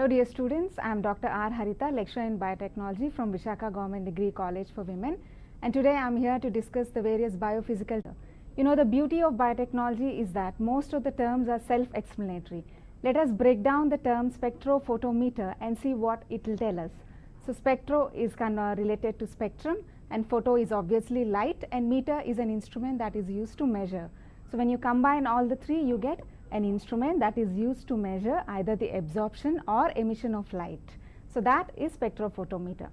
Hello dear students, I am Dr. R. Haritha, lecturer in Biotechnology from Visakhapatnam Government Degree College for Women, and today I am here to discuss the various biophysical. You know, the beauty of biotechnology is that most of the terms are self-explanatory. Let us break down the term spectrophotometer and see what it will tell us. So spectro is related to spectrum, and photo is obviously light, and meter is an instrument that is used to measure. So when you combine all the three, you get an instrument that is used to measure either the absorption or emission of light. So that is spectrophotometer.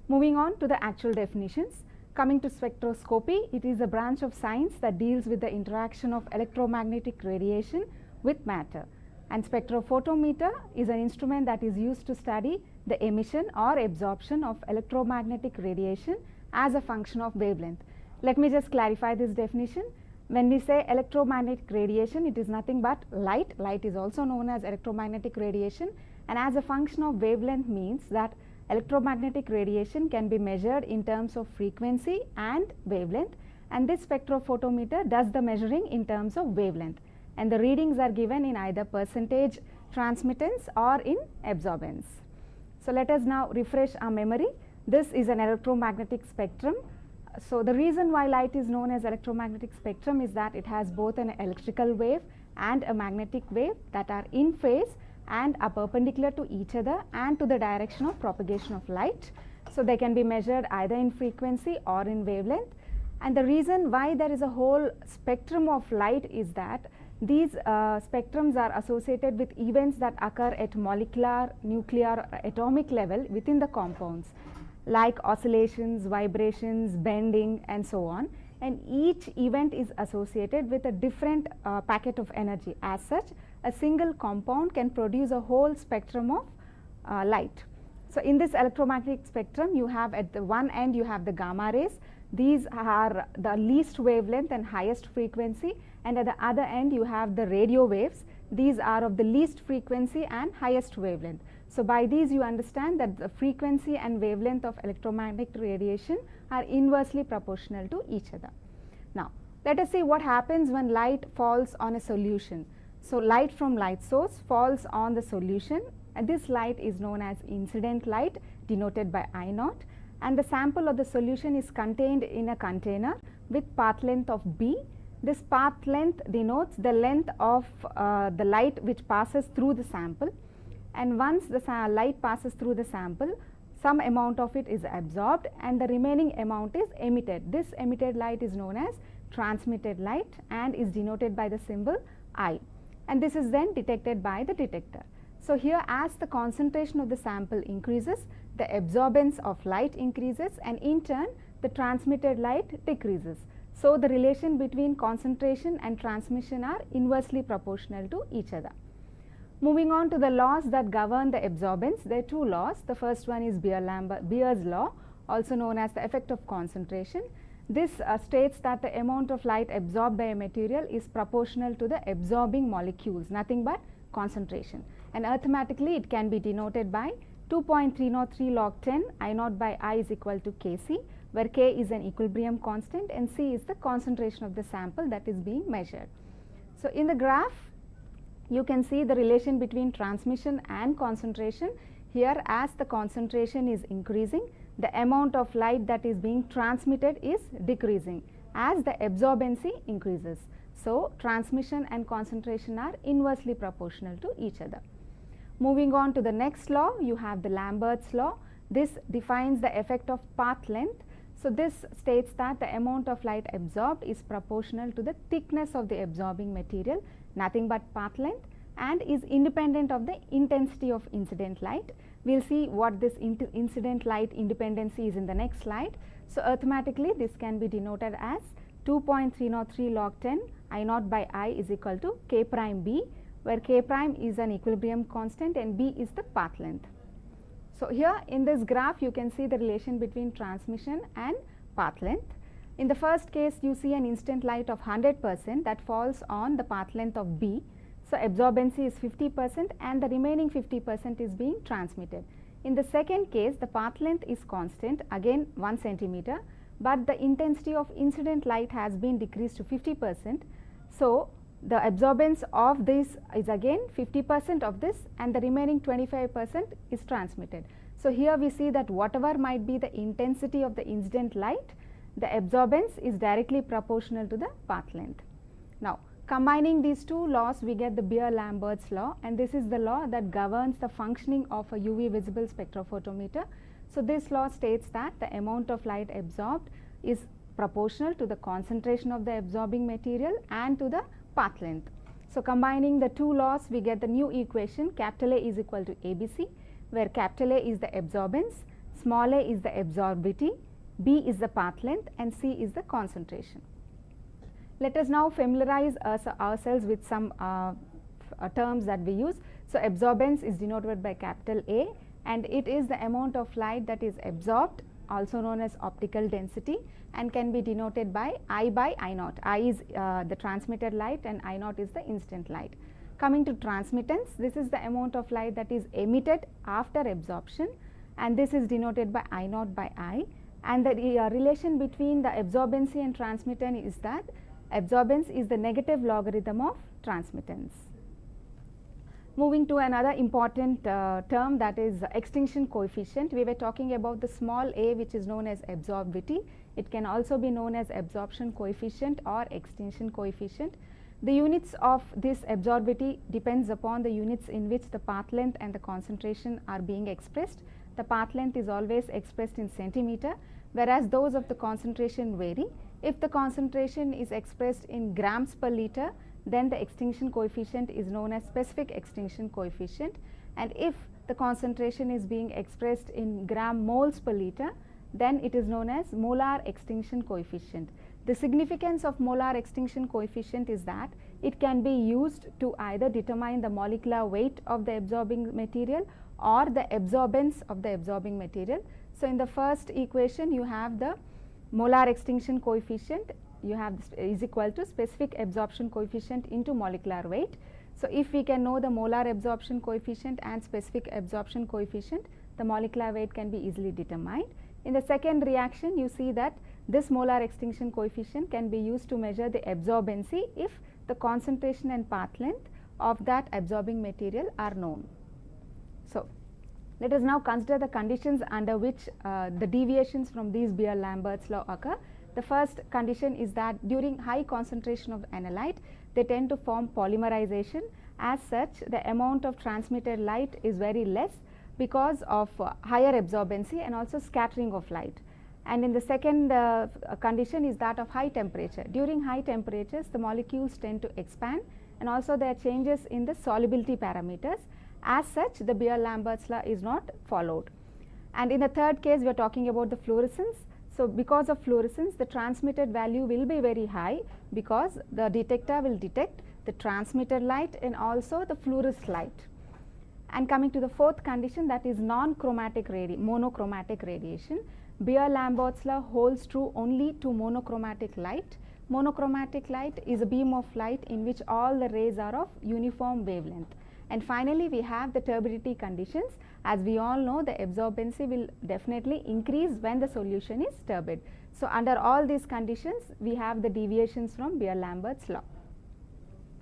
Moving on to the actual definitions. Coming to spectroscopy, it is a branch of science that deals with the interaction of electromagnetic radiation with matter. And spectrophotometer is an instrument that is used to study the emission or absorption of electromagnetic radiation as a function of wavelength. Let me just clarify this definition. When we say electromagnetic radiation, it is nothing but light. Light is also known as electromagnetic radiation, and as a function of wavelength means that electromagnetic radiation can be measured in terms of frequency and wavelength, and this spectrophotometer does the measuring in terms of wavelength, and the readings are given in either percentage transmittance or in absorbance. So let us now refresh our memory. This is an electromagnetic spectrum. So the reason why light is known as electromagnetic spectrum is that it has both an electrical wave and a magnetic wave that are in phase and are perpendicular to each other and to the direction of propagation of light. So they can be measured either in frequency or in wavelength, and the reason why there is a whole spectrum of light is that these spectrums are associated with events that occur at molecular, nuclear, or atomic level within the compounds, like oscillations, vibrations, bending, and so on, and each event is associated with a different packet of energy. As such, a single compound can produce a whole spectrum of light. So in this electromagnetic spectrum, you have at the one end you have the gamma rays. These are the least wavelength and highest frequency, and at the other end you have the radio waves. These are of the least frequency and highest wavelength. So by these you understand that the frequency and wavelength of electromagnetic radiation are inversely proportional to each other. Now let us see what happens when light falls on a solution. So light from light source falls on the solution, and this light is known as incident light, denoted by I0, and the sample of the solution is contained in a container with path length of B. This path length denotes the length of the light which passes through the sample, and once the light passes through the sample, some amount of it is absorbed and the remaining amount is emitted. This emitted light is known as transmitted light and is denoted by the symbol I, and this is then detected by the detector. So here, as the concentration of the sample increases, the absorbance of light increases, and in turn the transmitted light decreases. So the relation between concentration and transmission are inversely proportional to each other. Moving on to the laws that govern the absorbance, there are two laws. The first one is Beer's law, also known as the effect of concentration. This states that the amount of light absorbed by a material is proportional to the absorbing molecules, nothing but concentration, and arithmetically it can be denoted by 2.303 log 10 I0 by I is equal to Kc, where K is an equilibrium constant and C is the concentration of the sample that is being measured. So in the graph you can see the relation between transmission and concentration. Here, as the concentration is increasing, the amount of light that is being transmitted is decreasing as the absorbency increases. So transmission and concentration are inversely proportional to each other. Moving on to the next law, you have the Lambert's law. This defines the effect of path length. So this states that the amount of light absorbed is proportional to the thickness of the absorbing material, nothing but path length, and is independent of the intensity of incident light. We will see what this incident light independency is in the next slide. So arithmetically this can be denoted as 2.303 log 10 I0 by I is equal to K prime B, where K prime is an equilibrium constant and B is the path length. So here in this graph you can see the relation between transmission and path length. In the first case you see an instant light of 100% that falls on the path length of B. So absorbency is 50% and the remaining 50% is being transmitted. In the second case, the path length is constant, again 1 centimeter, but the intensity of incident light has been decreased to 50%. So the absorbance of this is again 50% of this, and the remaining 25% is transmitted. So here we see that whatever might be the intensity of the incident light, the absorbance is directly proportional to the path length. Now combining these two laws, we get the BEER-LAMBERT'S law, and this is the law that governs the functioning of a UV-visible spectrophotometer. So this law states that the amount of light absorbed is proportional to the concentration of the absorbing material and to the path length. So combining the two laws, we get the new equation, capital A is equal to ABC, where capital A is the absorbance, small a is the absorbivity, B is the path length, and C is the concentration. Let us now familiarize ourselves with some terms that we use. So absorbance is denoted by capital A, and it is the amount of light that is absorbed, also known as optical density, and can be denoted by I by I naught. I is the transmitted light and I naught is the incident light. Coming to transmittance, this is the amount of light that is emitted after absorption, and this is denoted by I naught by I, and the relation between the absorbency and transmittance is that absorbance is the negative logarithm of transmittance. Moving to another important term, that is extinction coefficient. We were talking about the small a, which is known as absorbivity. It can also be known as absorption coefficient or extinction coefficient. The units of this absorbivity depends upon the units in which the path length and the concentration are being expressed. The path length is always expressed in centimeter, whereas those of the concentration vary. If the concentration is expressed in grams per liter, then the extinction coefficient is known as specific extinction coefficient, and if the concentration is being expressed in gram moles per liter, then it is known as molar extinction coefficient. The significance of molar extinction coefficient is that it can be used to either determine the molecular weight of the absorbing material or the absorbance of the absorbing material. So in the first equation, you have the molar extinction coefficient, you have is equal to specific absorption coefficient into molecular weight. So if we can know the molar absorption coefficient and specific absorption coefficient, the molecular weight can be easily determined. In the second reaction, you see that this molar extinction coefficient can be used to measure the absorbency if the concentration and path length of that absorbing material are known. So let us now consider the conditions under which the deviations from these BEER-LAMBERT'S law occur. The first condition is that during high concentration of analyte, they tend to form polymerization. As such, the amount of transmitted light is very less because of higher absorbency and also scattering of light. And in the second condition is that of high temperature. During high temperatures, the molecules tend to expand, and also there are changes in the solubility parameters. As such, the BEER-LAMBERT'S law is not followed. And in the third case, we are talking about the fluorescence. So because of fluorescence, the transmitted value will be very high because the detector will detect the transmitted light and also the fluorescent light. And coming to the fourth condition, that is non-chromatic monochromatic radiation. BEER-LAMBERT'S law holds true only to monochromatic light. Monochromatic light is a beam of light in which all the rays are of uniform wavelength. And finally, we have the turbidity conditions. As we all know, the absorbency will definitely increase when the solution is turbid. So under all these conditions, we have the deviations from BEER-LAMBERT'S law.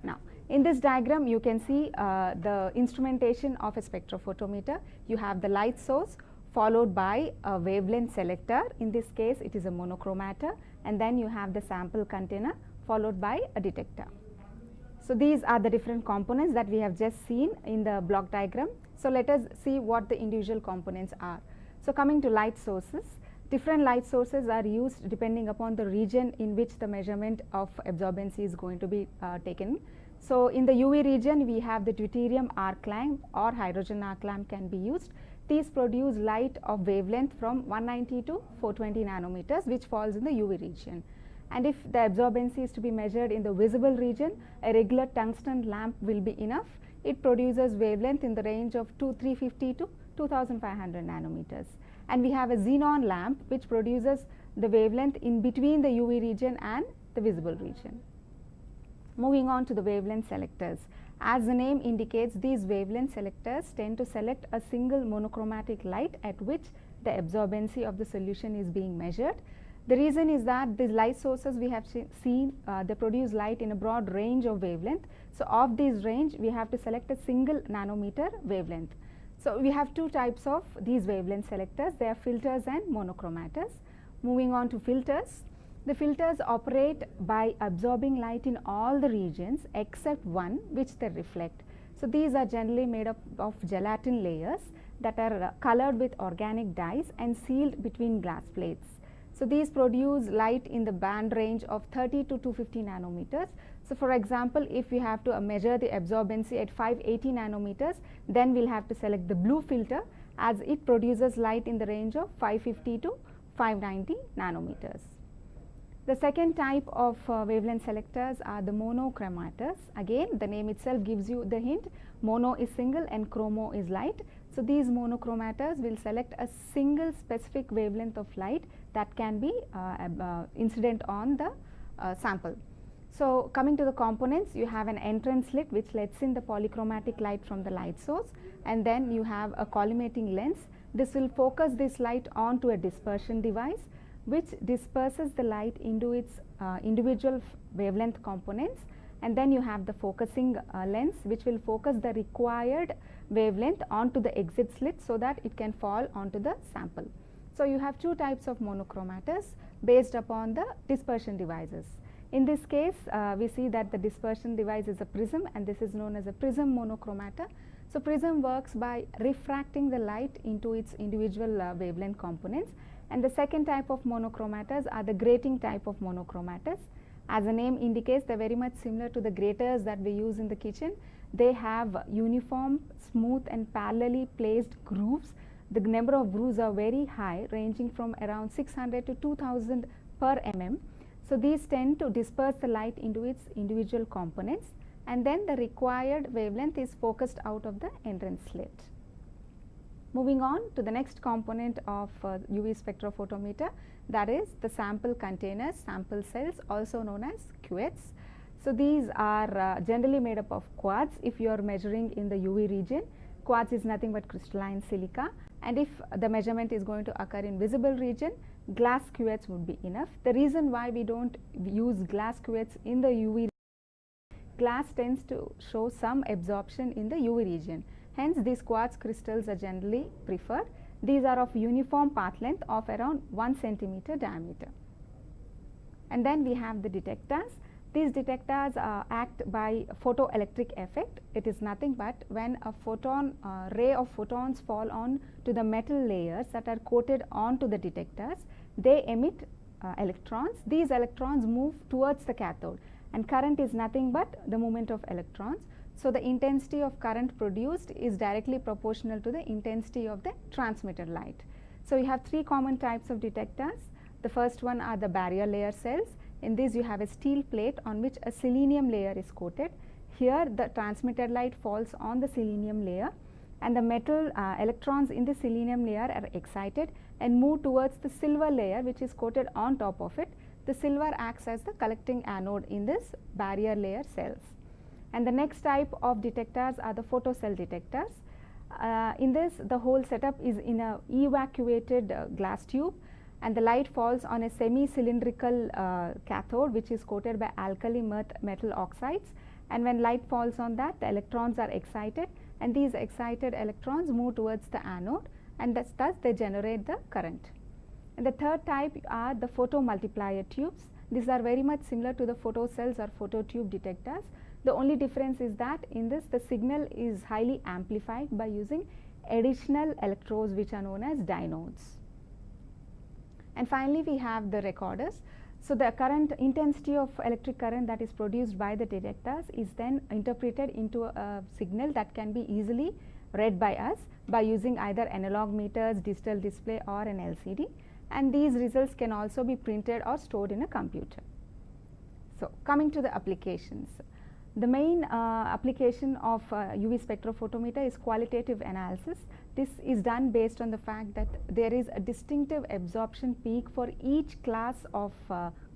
Now, in this diagram, you can see the instrumentation of a spectrophotometer. You have the light source followed by a wavelength selector. In this case, it is a monochromator, and then you have the sample container followed by a detector. So these are the different components that we have just seen in the block diagram. So let us see what the individual components are. So coming to light sources, different light sources are used depending upon the region in which the measurement of absorbency is going to be taken. So in the UV region, we have the deuterium arc lamp or hydrogen arc lamp can be used. These produce light of wavelength from 190 to 420 nanometers, which falls in the UV region. And if the absorbency is to be measured in the visible region, a regular tungsten lamp will be enough. It produces wavelength in the range of 350 to 2500 nanometers. And we have a xenon lamp which produces the wavelength in between the UV region and the visible region. Moving on to the wavelength selectors. As the name indicates, these wavelength selectors tend to select a single monochromatic light at which the absorbency of the solution is being measured. The reason is that these light sources we have seen they produce light in a broad range of wavelength. So of this range we have to select a single nanometer wavelength. So we have two types of these wavelength selectors. They are filters and monochromators. Moving on to filters. The filters operate by absorbing light in all the regions except one which they reflect. So these are generally made up of gelatin layers that are colored with organic dyes and sealed between glass plates. So these produce light in the band range of 30 to 250 nanometers. So for example, if we have to measure the absorbency at 580 nanometers, then we'll have to select the blue filter as it produces light in the range of 550 to 590 nanometers. The second type of wavelength selectors are the monochromators. Again, the name itself gives you the hint. Mono is single and chromo is light. So these monochromators will select a single specific wavelength of light that can be incident on the sample. So coming to the components, you have an entrance slit which lets in the polychromatic light from the light source, and then you have a collimating lens. This will focus this light onto a dispersion device which disperses the light into its individual wavelength components, and then you have the focusing lens which will focus the required wavelength onto the exit slit so that it can fall onto the sample. So you have two types of monochromators based upon the dispersion devices. In this case, we see that the dispersion device is a prism, and this is known as a prism monochromator. So prism works by refracting the light into its individual wavelength components, and the second type of monochromators are the grating type of monochromators. As the name indicates, they are very much similar to the graters that we use in the kitchen. They have uniform, smooth and parallelly placed grooves. The number of grooves are very high, ranging from around 600 to 2000 per mm. So these tend to disperse the light into its individual components, and then the required wavelength is focused out of the entrance slit. Moving on to the next component of UV spectrophotometer, that is the sample containers, sample cells, also known as cuvettes. So these are generally made up of quartz. If you are measuring in the UV region, quartz is nothing but crystalline silica, and if the measurement is going to occur in visible region, glass cuvettes would be enough. The reason why we don't use glass cuvettes in the UV, glass tends to show some absorption in the UV region. Hence, these quartz crystals are generally preferred. These are of uniform path length of around 1 centimeter diameter. And then we have the detectors. These detectors act by photoelectric effect. It is nothing but when a ray of photons fall on to the metal layers that are coated onto the detectors, they emit electrons. These electrons move towards the cathode, and current is nothing but the movement of electrons. So the intensity of current produced is directly proportional to the intensity of the transmitted light. So you have three common types of detectors. The first one are the barrier layer cells. In this you have a steel plate on which a selenium layer is coated. Here the transmitted light falls on the selenium layer, and the metal electrons in the selenium layer are excited and move towards the silver layer which is coated on top of it. The silver acts as the collecting anode in this barrier layer cells. And the next type of detectors are the photocell detectors. In this, the whole setup is in a evacuated glass tube, and the light falls on a semi-cylindrical cathode which is coated by alkali metal oxides, and when light falls on that, the electrons are excited, and these excited electrons move towards the anode, and thus they generate the current. And the third type are the photomultiplier tubes. These are very much similar to the photocells or phototube detectors. The only difference is that in this the signal is highly amplified by using additional electrodes which are known as diodes. And finally, we have the recorders. So the current intensity of electric current that is produced by the detectors is then interpreted into a signal that can be easily read by us by using either analog meters, digital display or an LCD, and these results can also be printed or stored in a computer. So coming to the applications. The main application of UV spectrophotometer is qualitative analysis. This is done based on the fact that there is a distinctive absorption peak for each class of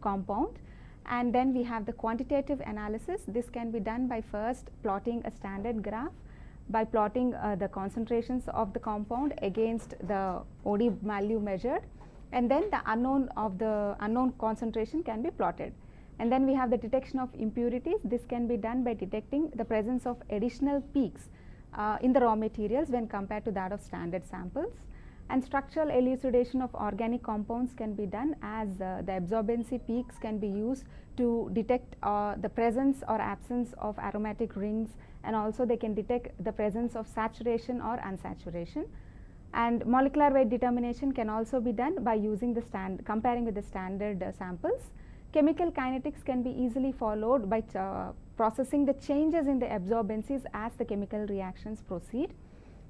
compound, and then we have the quantitative analysis. This can be done by first plotting a standard graph, by plotting the concentrations of the compound against the OD value measured, and then the unknown concentration can be plotted. And then we have the detection of impurities. This can be done by detecting the presence of additional peaks in the raw materials when compared to that of standard samples. And structural elucidation of organic compounds can be done, as the absorbency peaks can be used to detect the presence or absence of aromatic rings, and also they can detect the presence of saturation or unsaturation. And molecular weight determination can also be done by using the comparing with the standard samples. Chemical kinetics can be easily followed by processing the changes in the absorbencies as the chemical reactions proceed.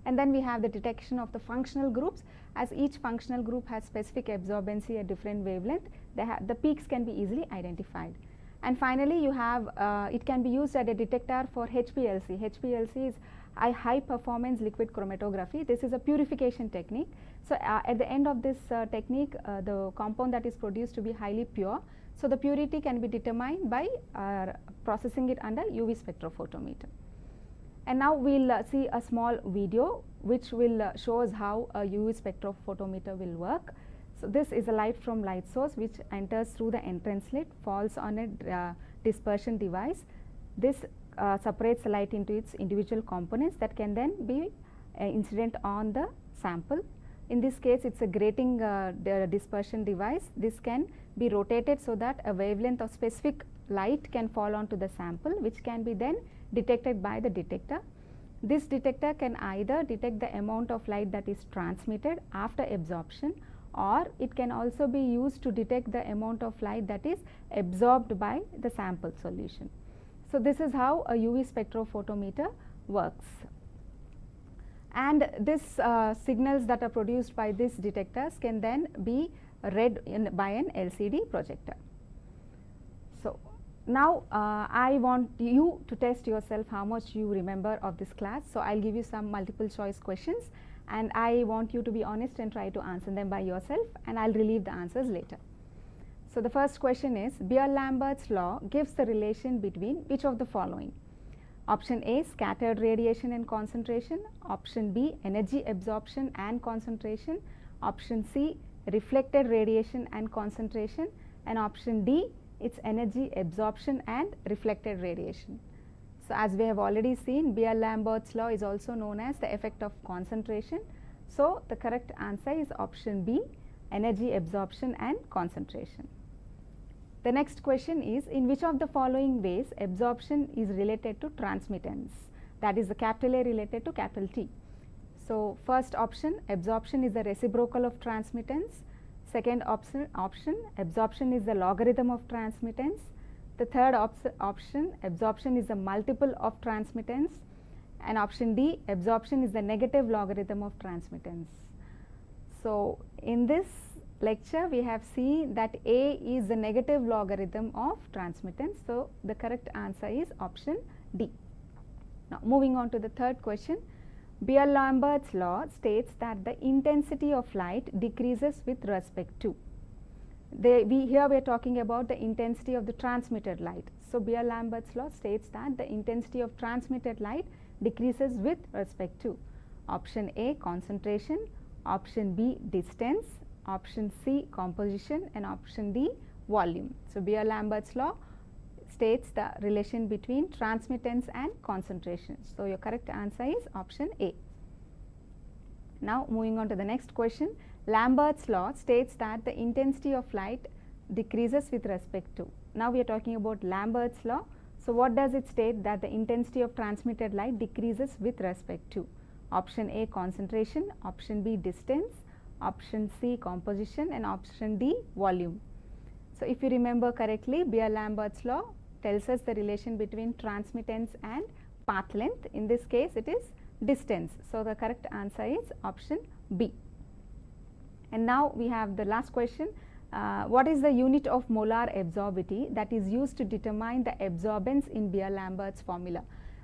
And then we have the detection of the functional groups. As each functional group has specific absorbency at different wavelength, the peaks can be easily identified. And finally, you have it can be used as a detector for HPLC. HPLC is high performance liquid chromatography. This is a purification technique. So at the end of this technique, the compound that is produced to be highly pure. So the purity can be determined by processing it under UV spectrophotometer. And now we will see a small video which will show us how a UV spectrophotometer will work. So this is a light from light source which enters through the entrance slit, falls on a dispersion device. This separates the light into its individual components that can then be incident on the sample. In this case, it is a grating dispersion device. This can be rotated so that a wavelength of specific light can fall onto the sample, which can be then detected by the detector. This detector can either detect the amount of light that is transmitted after absorption, or it can also be used to detect the amount of light that is absorbed by the sample solution. So this is how a UV spectrophotometer works. And this signals that are produced by these detectors can then be read by an LCD projector. So now I want you to test yourself how much you remember of this class. So I'll give you some multiple choice questions, and I want you to be honest and try to answer them by yourself, and I'll relieve the answers later. So the first question is, BEER-LAMBERT'S law gives the relation between which of the following? Option A, scattered radiation and concentration. Option B, energy absorption and concentration. Option C, reflected radiation and concentration. And option D, it's energy absorption and reflected radiation. So as we have already seen, BEER-LAMBERT'S law is also known as the effect of concentration. So the correct answer is option B, energy absorption and concentration. The next question is, in which of the following ways absorption is related to transmittance? That is the capital A related to capital T. So first option, absorption is the reciprocal of transmittance. Second option, absorption is the logarithm of transmittance. The third option, absorption is the multiple of transmittance. And option D, absorption is the negative logarithm of transmittance. So in this lecture, we have seen that A is the negative logarithm of transmittance. So the correct answer is option D. Now moving on to the third question. BEER-LAMBERT'S law states that the intensity of light decreases with respect to. Here we are talking about the intensity of the transmitted light. So BEER-LAMBERT'S law states that the intensity of transmitted light decreases with respect to. Option A, concentration. Option B, distance. Option C, composition, and option D, volume. So BEER-LAMBERT'S law states the relation between transmittance and concentration. So your correct answer is option A. Now moving on to the next question. Lambert's law states that the intensity of light decreases with respect to. Now we are talking about Lambert's law. So what does it state? That the intensity of transmitted light decreases with respect to. Option A, concentration. Option B, distance. Option C, composition, and option D, volume. So if you remember correctly, BEER-LAMBERT'S law tells us the relation between transmittance and path length. In this case, it is distance. So the correct answer is option B. And now we have the last question. What is the unit of molar absorbability that is used to determine the absorbance in BEER-LAMBERT'S formula?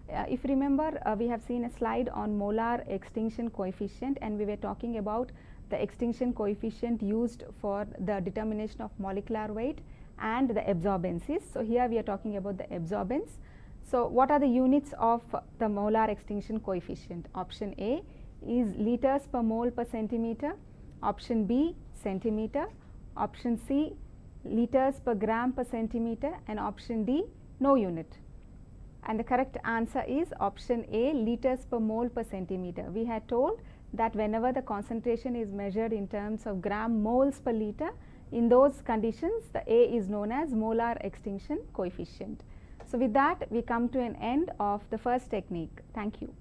If you remember, we have seen a slide on molar extinction coefficient, and we were talking about the extinction coefficient used for the determination of molecular weight and the absorbencies. So here we are talking about the absorbance. So what are the units of the molar extinction coefficient? Option A is liters per mole per centimeter. Option B, centimeter, option C liters per gram per centimeter, and option D no unit. And the correct answer is option A, liters per mole per centimeter. We had told that whenever the concentration is measured in terms of gram moles per liter, in those conditions the A is known as molar extinction coefficient. So with that we come to an end of the first technique. Thank you.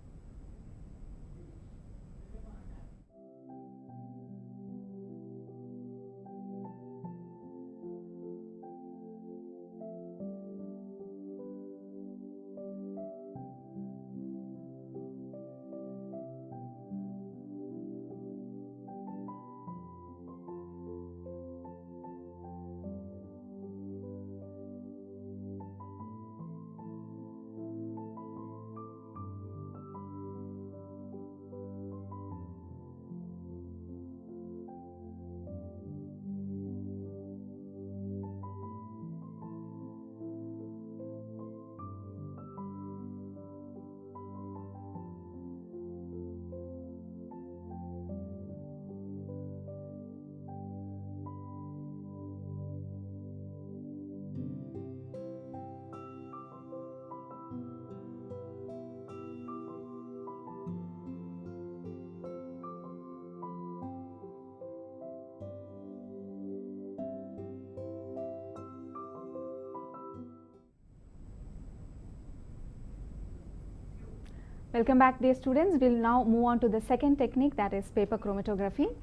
Welcome back, dear students. We will now move on to the second technique, that is paper chromatography.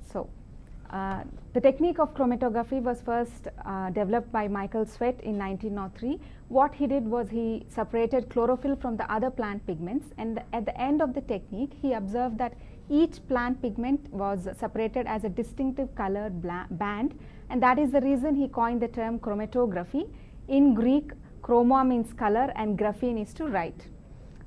So, the technique of chromatography was first developed by Michael Sweat in 1903. What he did was he separated chlorophyll from the other plant pigments, and at the end of the technique he observed that each plant pigment was separated as a distinctive colored band, and that is the reason he coined the term chromatography. In Greek, chroma means color and graphy is to write.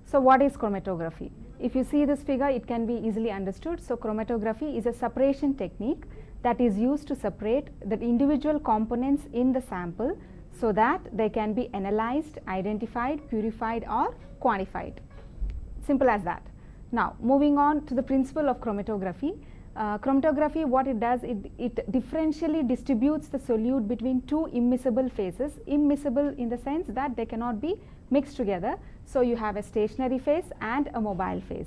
So what is chromatography? If you see this figure, it can be easily understood. So chromatography is a separation technique that is used to separate the individual components in the sample so that they can be analyzed, identified, purified or quantified. Simple as that. Now moving on to the principle of chromatography. Chromatography, what it does, it differentially distributes the solute between two immiscible phases. Immiscible in the sense that they cannot be mixed together. So you have a stationary phase and a mobile phase.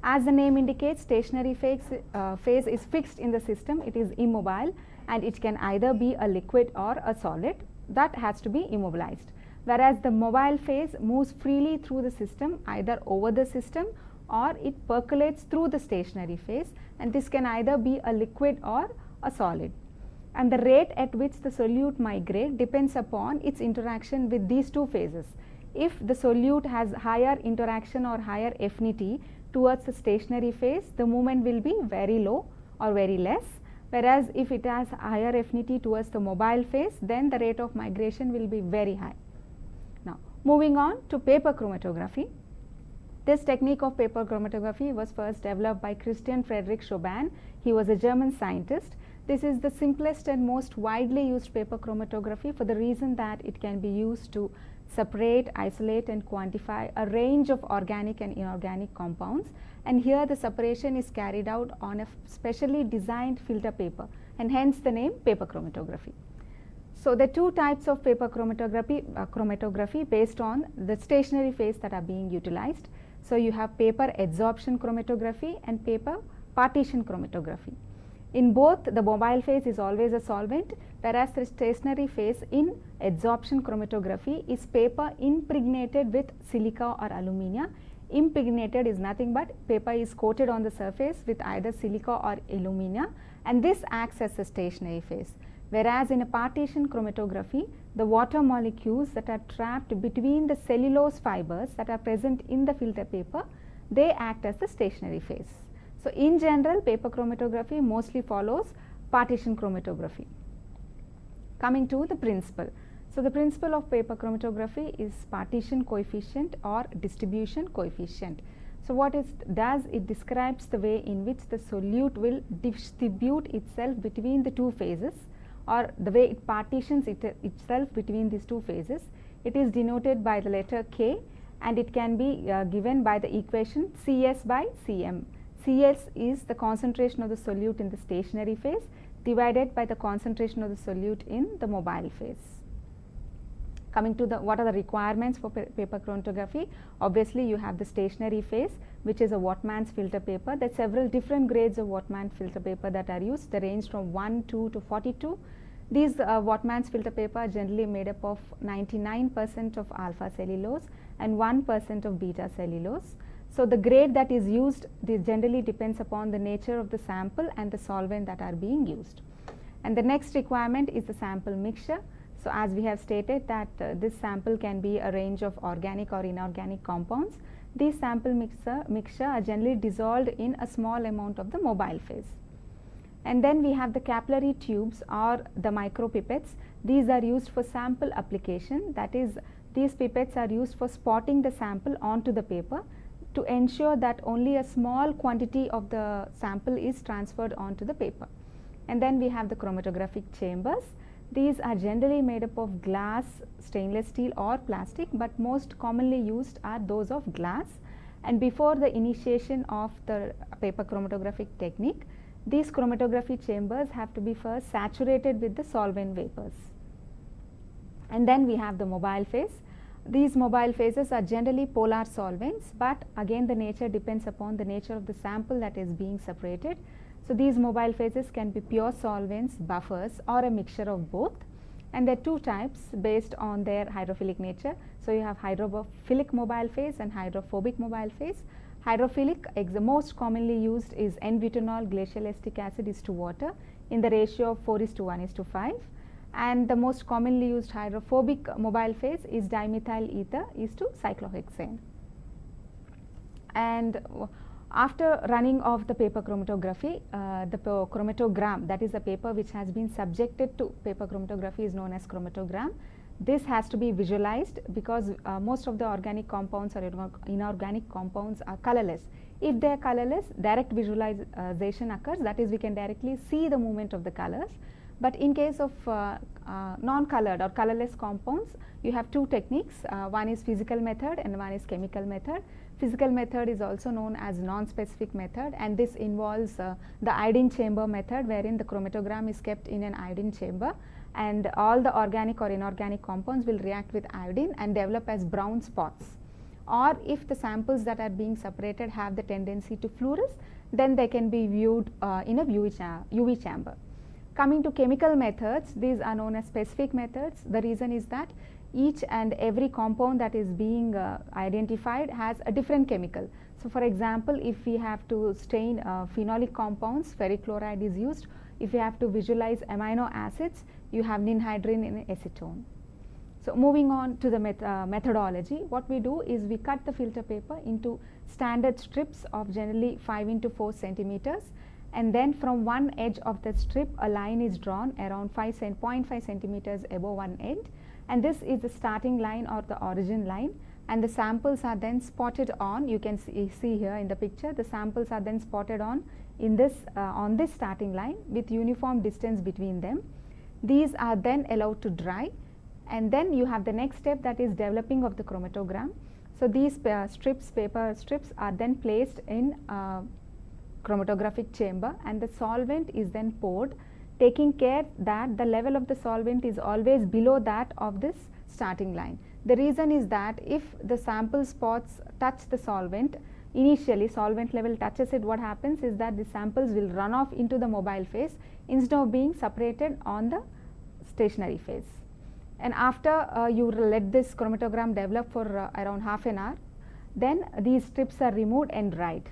As the name indicates, stationary phase is fixed in the system, it is immobile, and it can either be a liquid or a solid that has to be immobilized. Whereas the mobile phase moves freely through the system, either over the system or it percolates through the stationary phase, and this can either be a liquid or a solid. And the rate at which the solute migrates depends upon its interaction with these two phases. If the solute has higher interaction or higher affinity towards the stationary phase, the movement will be very low or very less, whereas if it has higher affinity towards the mobile phase, then the rate of migration will be very high. Now moving on to paper chromatography. This technique of paper chromatography was first developed by Christian Friedrich Schoban. He was a German scientist. This is the simplest and most widely used paper chromatography for the reason that it can be used to separate, isolate and quantify a range of organic and inorganic compounds, and here the separation is carried out on a specially designed filter paper, and hence the name paper chromatography. So there are two types of paper chromatography based on the stationary phase that are being utilized. So you have paper adsorption chromatography and paper partition chromatography. In both, the mobile phase is always a solvent, whereas the stationary phase in adsorption chromatography is paper impregnated with silica or alumina. Impregnated is nothing but paper is coated on the surface with either silica or alumina, and this acts as the stationary phase. Whereas in a partition chromatography, the water molecules that are trapped between the cellulose fibers that are present in the filter paper, they act as the stationary phase. So in general, paper chromatography mostly follows partition chromatography. Coming to the principle. So the principle of paper chromatography is partition coefficient or distribution coefficient. So what it does, it describes the way in which the solute will distribute itself between the two phases, or the way it partitions itself between these two phases. It is denoted by the letter K, and it can be given by the equation Cs by Cm. Cs is the concentration of the solute in the stationary phase, divided by the concentration of the solute in the mobile phase. Coming to what are the requirements for paper chromatography? Obviously, you have the stationary phase, which is a Wattmann's filter paper. There are several different grades of Wattmann filter paper that are used. They range from 1, 2 to 42. These Wattmann's filter paper are generally made up of 99% of alpha cellulose and 1% of beta cellulose. So the grade that is used, this generally depends upon the nature of the sample and the solvent that are being used. And the next requirement is the sample mixture. So as we have stated that this sample can be a range of organic or inorganic compounds. These sample mixture are generally dissolved in a small amount of the mobile phase. And then we have the capillary tubes or the micropipettes. These are used for sample application, that is, these pipettes are used for spotting the sample onto the paper to ensure that only a small quantity of the sample is transferred onto the paper. And then we have the chromatographic chambers. These are generally made up of glass, stainless steel or plastic, but most commonly used are those of glass. And before the initiation of the paper chromatographic technique, these chromatography chambers have to be first saturated with the solvent vapors. And then we have the mobile phase. These mobile phases are generally polar solvents, but again the nature depends upon the nature of the sample that is being separated. So these mobile phases can be pure solvents, buffers, or a mixture of both. And there are two types based on their hydrophilic nature. So you have hydrophilic mobile phase and hydrophobic mobile phase. Hydrophilic, the most commonly used is N-butanol glacial acetic acid is to water in the ratio of 4:1:5. And the most commonly used hydrophobic mobile phase is dimethyl ether is to cyclohexane. And after running of the paper chromatography, the chromatogram, that is the paper which has been subjected to paper chromatography, is known as chromatogram. This has to be visualized because most of the organic compounds or inorganic compounds are colorless. If they are colorless, direct visualization occurs, that is, we can directly see the movement of the colors. But in case of non-colored or colorless compounds, you have two techniques. One is physical method and one is chemical method. Physical method is also known as non-specific method, and this involves the iodine chamber method, wherein the chromatogram is kept in an iodine chamber and all the organic or inorganic compounds will react with iodine and develop as brown spots. Or if the samples that are being separated have the tendency to fluoresce, then they can be viewed in a UV chamber. Coming to chemical methods, these are known as specific methods. The reason is that each and every compound that is being identified has a different chemical. So for example, if we have to stain phenolic compounds, ferric chloride is used. If you have to visualize amino acids, you have ninhydrin and acetone. So moving on to the methodology, what we do is we cut the filter paper into standard strips of generally 5×4 centimeters, and then from one edge of the strip a line is drawn around 0.5 centimeters above one end, and this is the starting line or the origin line, and the samples are then spotted on. You can see here in the picture, the samples are then spotted on this starting line with uniform distance between them. These are then allowed to dry, and then you have the next step, that is developing of the chromatogram. So these paper strips are then placed in chromatographic chamber, and the solvent is then poured, taking care that the level of the solvent is always below that of this starting line. The reason is that if the sample spots touch the solvent, initially solvent level touches it, what happens is that the samples will run off into the mobile phase instead of being separated on the stationary phase. And after you let this chromatogram develop for around half an hour, then these strips are removed and dried.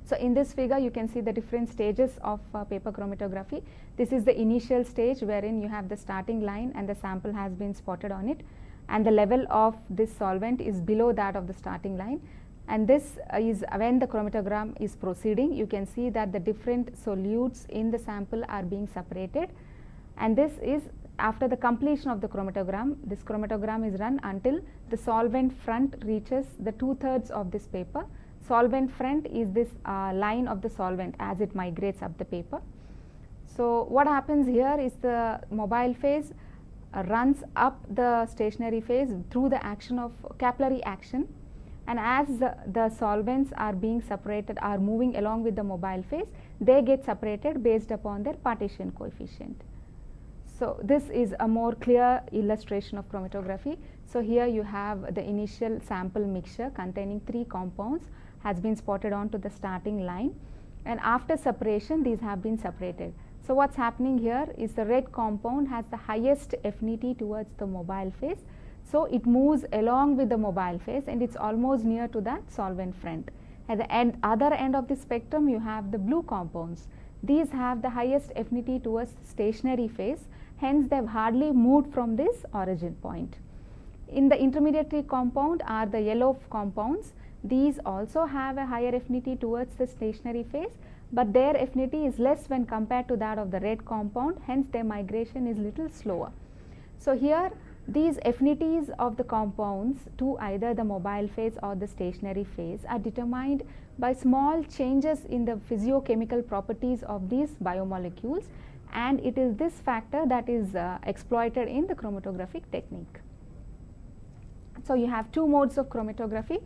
So in this figure you can see the different stages of paper chromatography. This is the initial stage wherein you have the starting line and the sample has been spotted on it, and the level of this solvent is below that of the starting line. And this is when the chromatogram is proceeding, you can see that the different solutes in the sample are being separated, and this is after the completion of the chromatogram. This chromatogram is run until the solvent front reaches the 2/3 of this paper. Solvent front is this line of the solvent as it migrates up the paper. So what happens here is the mobile phase runs up the stationary phase through the action of capillary action, and as the solvents are being separated, are moving along with the mobile phase, they get separated based upon their partition coefficient. So this is a more clear illustration of chromatography. So here you have the initial sample mixture containing 3 compounds has been spotted onto the starting line, and after separation these have been separated. So what's happening here is the red compound has the highest affinity towards the mobile phase, so it moves along with the mobile phase and it's almost near to that solvent front. At the other end of the spectrum you have the blue compounds. These have the highest affinity towards stationary phase, hence they have hardly moved from this origin point. In the intermediary compound are the yellow compounds. These also have a higher affinity towards the stationary phase, but their affinity is less when compared to that of the red compound, hence their migration is little slower. So here these affinities of the compounds to either the mobile phase or the stationary phase are determined by small changes in the physiochemical properties of these biomolecules, and it is this factor that is exploited in the chromatographic technique. So you have 2 modes of chromatography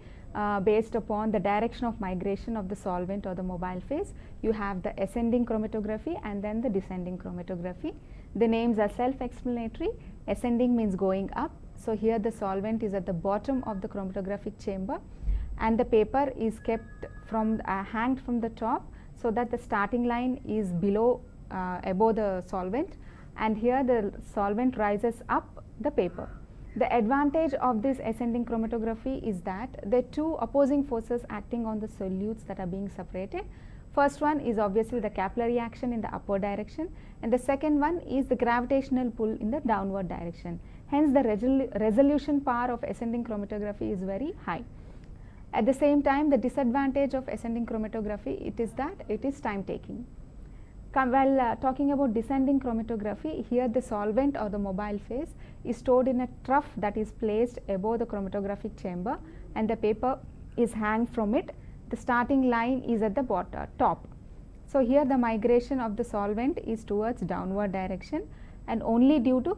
based upon the direction of migration of the solvent or the mobile phase. You have the ascending chromatography and then the descending chromatography. The names are self-explanatory. Ascending means going up. So here the solvent is at the bottom of the chromatographic chamber and the paper is kept from hanged from the top, so that the starting line is below above the solvent, and here the solvent rises up the paper. The advantage of this ascending chromatography is that there are 2 opposing forces acting on the solutes that are being separated. First one is obviously the capillary action in the upward direction, and the second one is the gravitational pull in the downward direction. Hence the resolution power of ascending chromatography is very high. At the same time, the disadvantage of ascending chromatography it is that it is time taking. While talking about descending chromatography, here the solvent or the mobile phase is stored in a trough that is placed above the chromatographic chamber and the paper is hanged from it. The starting line is at the top. So here the migration of the solvent is towards downward direction and only due to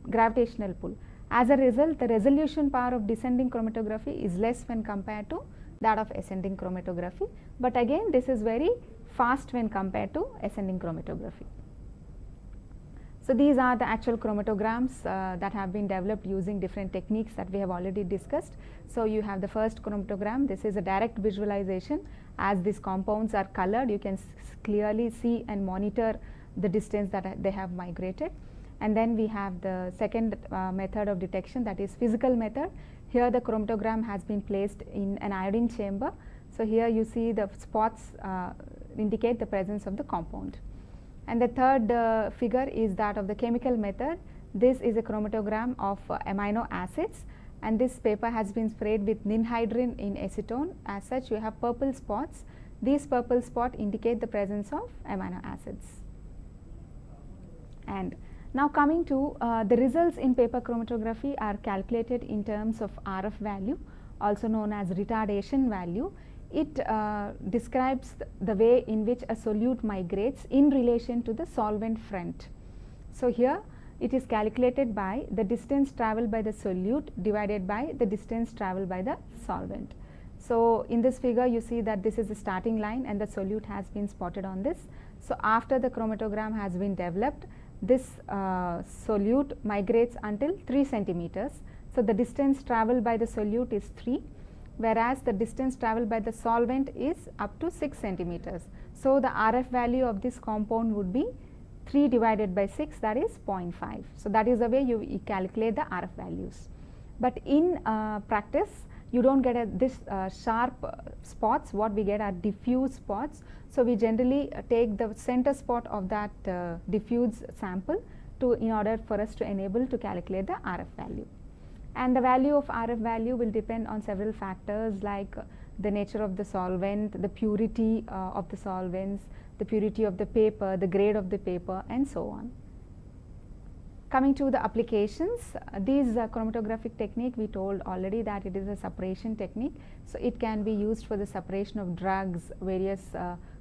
gravitational pull. As a result, the resolution power of descending chromatography is less when compared to that of ascending chromatography, but again this is very fast when compared to ascending chromatography. So these are the actual chromatograms that have been developed using different techniques that we have already discussed. So you have the first chromatogram. This is a direct visualization. As these compounds are colored, you can clearly see and monitor the distance that they have migrated. And then we have the second method of detection, that is physical method. Here the chromatogram has been placed in an iodine chamber. So here you see the spots indicate the presence of the compound. And the third figure is that of the chemical method. This is a chromatogram of amino acids, and this paper has been sprayed with ninhydrin in acetone. As such, you have purple spots. These purple spots indicate the presence of amino acids. And now coming to the results in paper chromatography are calculated in terms of RF value, also known as retardation value. It describes the way in which a solute migrates in relation to the solvent front. So here it is calculated by the distance travelled by the solute divided by the distance travelled by the solvent. So in this figure you see that this is the starting line and the solute has been spotted on this. So after the chromatogram has been developed, this solute migrates until 3 centimeters. So the distance travelled by the solute is 3. Whereas the distance travelled by the solvent is up to 6 centimeters. So the RF value of this compound would be 3 divided by 6, that is 0.5. So that is the way you calculate the RF values. But in practice, you don't get this sharp spots. What we get are diffuse spots. So we generally take the center spot of that diffuse sample in order for us to enable to calculate the RF value. And the value of RF value will depend on several factors like the nature of the solvent, the purity of the solvents, the purity of the paper, the grade of the paper, and so on. Coming to the applications, these chromatographic technique, we told already that it is a separation technique. So it can be used for the separation of drugs, various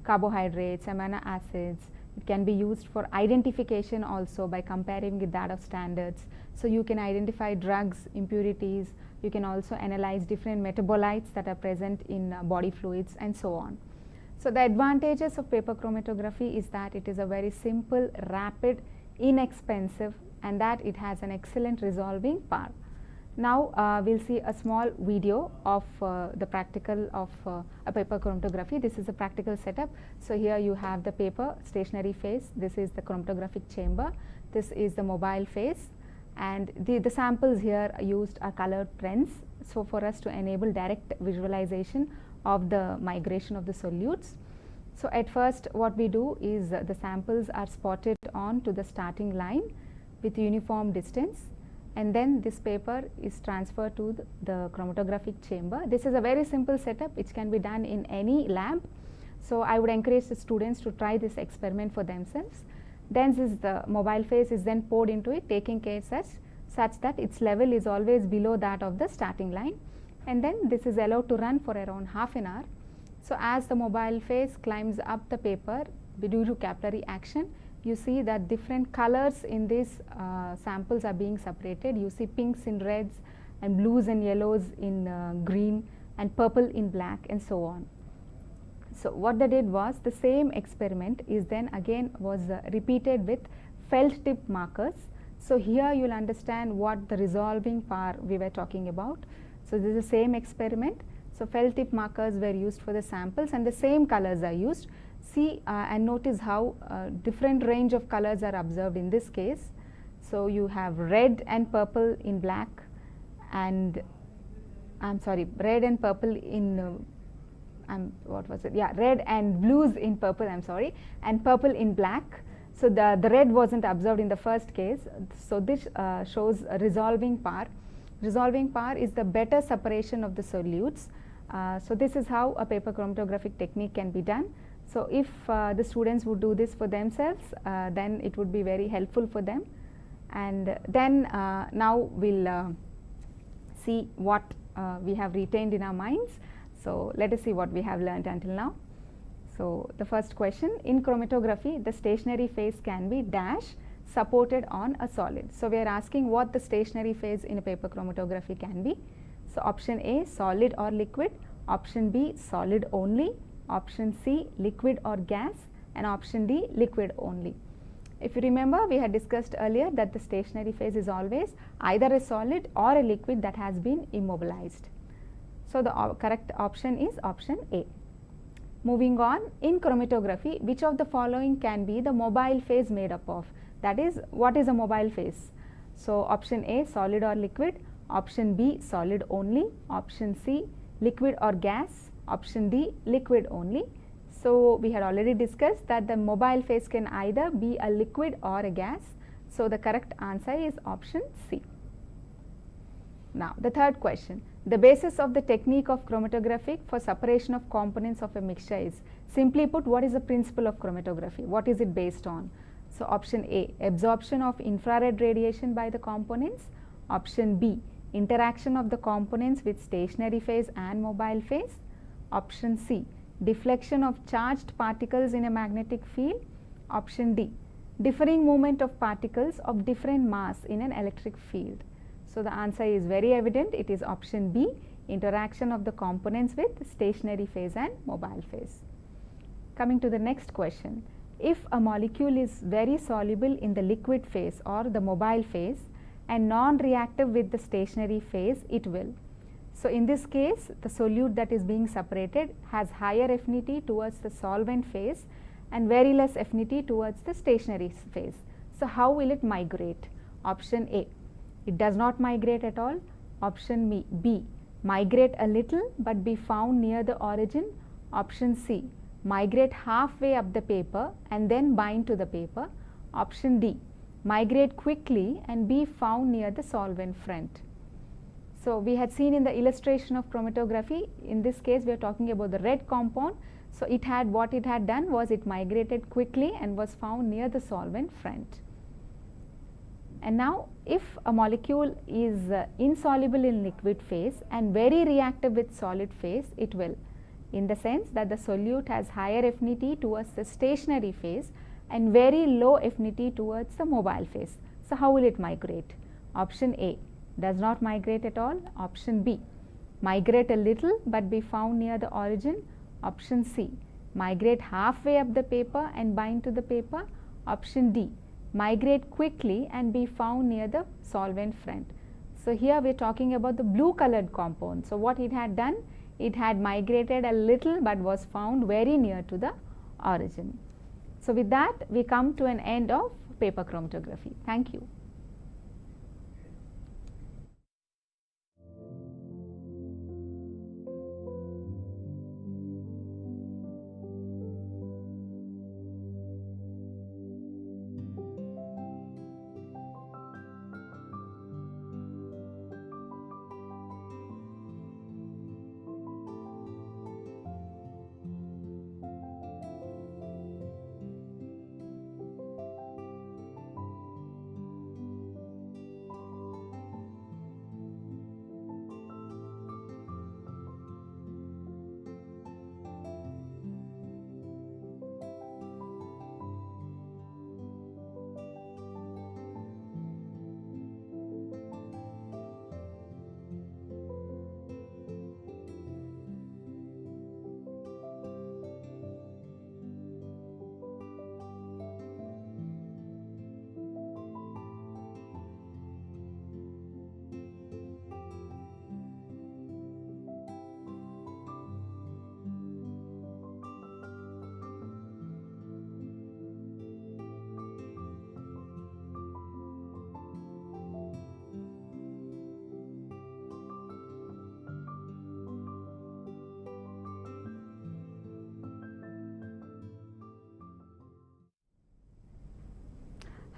carbohydrates, amino acids. It can be used for identification also by comparing with that of standards. So you can identify drugs, impurities, You can also analyze different metabolites that are present in body fluids and so on. So the advantages of paper chromatography is that it is a very simple, rapid, inexpensive, and that it has an excellent resolving power. Now we'll see a small video of the practical of a paper chromatography. This is a practical setup. So here you have the paper stationary phase. This is the chromatographic chamber. This is the mobile phase, and the samples here used are colored pens. So for us to enable direct visualization of the migration of the solutes. So at first what we do is the samples are spotted on to the starting line with uniform distance, and then this paper is transferred to the chromatographic chamber. This is a very simple setup which can be done in any lab. So I would encourage the students to try this experiment for themselves. Then the mobile phase is then poured into it, taking care such that its level is always below that of the starting line, and then this is allowed to run for around half an hour. So as the mobile phase climbs up the paper due to capillary action, you see that different colors in these samples are being separated. You see pinks in reds and blues and yellows in green and purple in black and so on. So what they did was the same experiment is then again was repeated with felt tip markers. So here you will understand what the resolving power we were talking about. So this is the same experiment. So felt tip markers were used for the samples and the same colors are used. See and notice how different range of colors are observed in this case. So you have red and purple in black, and red and purple in what was it? Yeah, red and blues in purple, and purple in black. So the red wasn't observed in the first case. So this shows a resolving power. Resolving power is the better separation of the solutes. So this is how a paper chromatographic technique can be done. So if the students would do this for themselves, then it would be very helpful for them. And then now we'll see what we have retained in our minds. So let us see what we have learned until now. So the first question, in chromatography the stationary phase can be dash supported on a solid. So we are asking what the stationary phase in a paper chromatography can be. So option A, solid or liquid, option B, solid only, option C, liquid or gas, and option D, liquid only. If you remember, we had discussed earlier that the stationary phase is always either a solid or a liquid that has been immobilized. So the correct option is option A. Moving on, in chromatography, which of the following can be the mobile phase made up of? That is, what is a mobile phase? So option A, solid or liquid, option B, solid only, option C, liquid or gas, option D, liquid only. So we had already discussed that the mobile phase can either be a liquid or a gas. So the correct answer is option C. Now the third question, the basis of the technique of chromatography for separation of components of a mixture is, simply put, what is the principle of chromatography? What is it based on? So option A, absorption of infrared radiation by the components, option B, interaction of the components with stationary phase and mobile phase, option C, deflection of charged particles in a magnetic field, option D, differing movement of particles of different mass in an electric field. So the answer is very evident, it is option B, interaction of the components with stationary phase and mobile phase. Coming to the next question, if a molecule is very soluble in the liquid phase or the mobile phase and non-reactive with the stationary phase, it will. So in this case, the solute that is being separated has higher affinity towards the solvent phase and very less affinity towards the stationary phase. So how will it migrate? Option A, it does not migrate at all. Option B, migrate a little but be found near the origin. Option C, migrate halfway up the paper and then bind to the paper. Option D, migrate quickly and be found near the solvent front. So we had seen in the illustration of chromatography, in this case we are talking about the red compound. So it had, what it had done was it migrated quickly and was found near the solvent front. And now if a molecule is insoluble in liquid phase and very reactive with solid phase, it will, in the sense that the solute has higher affinity towards the stationary phase and very low affinity towards the mobile phase. So how will it migrate? Option A, Does not migrate at all. Option B. Migrate a little but be found near the origin. Option C. Migrate halfway up the paper and bind to the paper. Option D. Migrate quickly and be found near the solvent front. So here we are talking about the blue colored compound. So what it had done? It had migrated a little but was found very near to the origin. So with that we come to an end of paper chromatography. Thank you.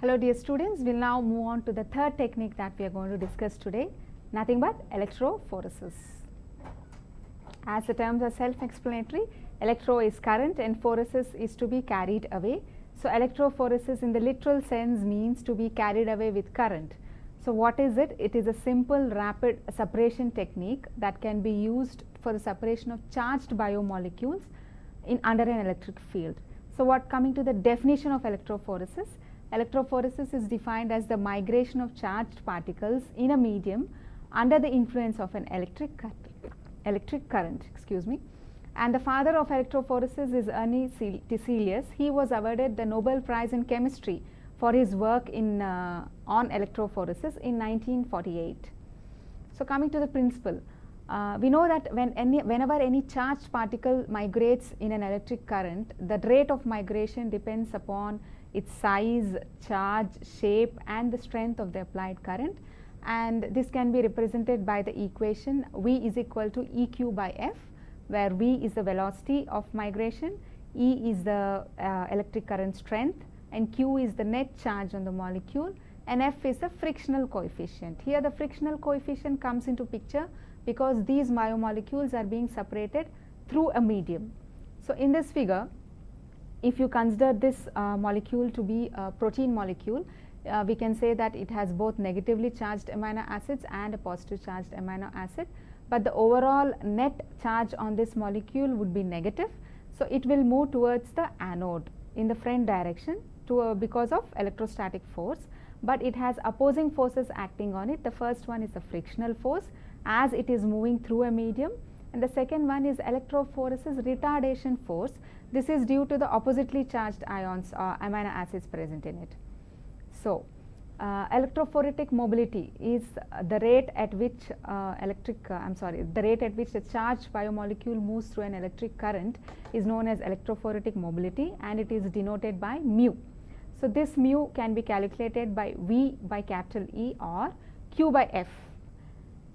Hello dear students, we will now move on to the third technique that we are going to discuss today, nothing but electrophoresis. As the terms are self-explanatory, electro is current and phoresis is to be carried away. So electrophoresis in the literal sense means to be carried away with current. So what is it? It is a simple rapid separation technique that can be used for the separation of charged biomolecules under an electric field. So what coming to the definition of electrophoresis? Electrophoresis is defined as the migration of charged particles in a medium under the influence of an electric current. And the father of electrophoresis is Ernest Tiselius. He was awarded the Nobel Prize in Chemistry for his work on electrophoresis in 1948. So coming to the principle, we know that whenever any charged particle migrates in an electric current, the rate of migration depends upon its size, charge, shape and the strength of the applied current, and this can be represented by the equation V is equal to EQ by F, where V is the velocity of migration, E is the electric current strength and Q is the net charge on the molecule and F is the frictional coefficient. Here the frictional coefficient comes into picture because these biomolecules are being separated through a medium. So in this figure, if you consider this molecule to be a protein molecule, we can say that it has both negatively charged amino acids and a positive charged amino acid, but the overall net charge on this molecule would be negative. So it will move towards the anode in the front direction because of electrostatic force, but it has opposing forces acting on it. The first one is the frictional force as it is moving through a medium, and the second one is electrophoresis retardation force. This is due to the oppositely charged ions or amino acids present in it. So electrophoretic mobility is the rate at which the rate at which a charged biomolecule moves through an electric current is known as electrophoretic mobility, and it is denoted by mu. So this mu can be calculated by V by capital E or Q by F.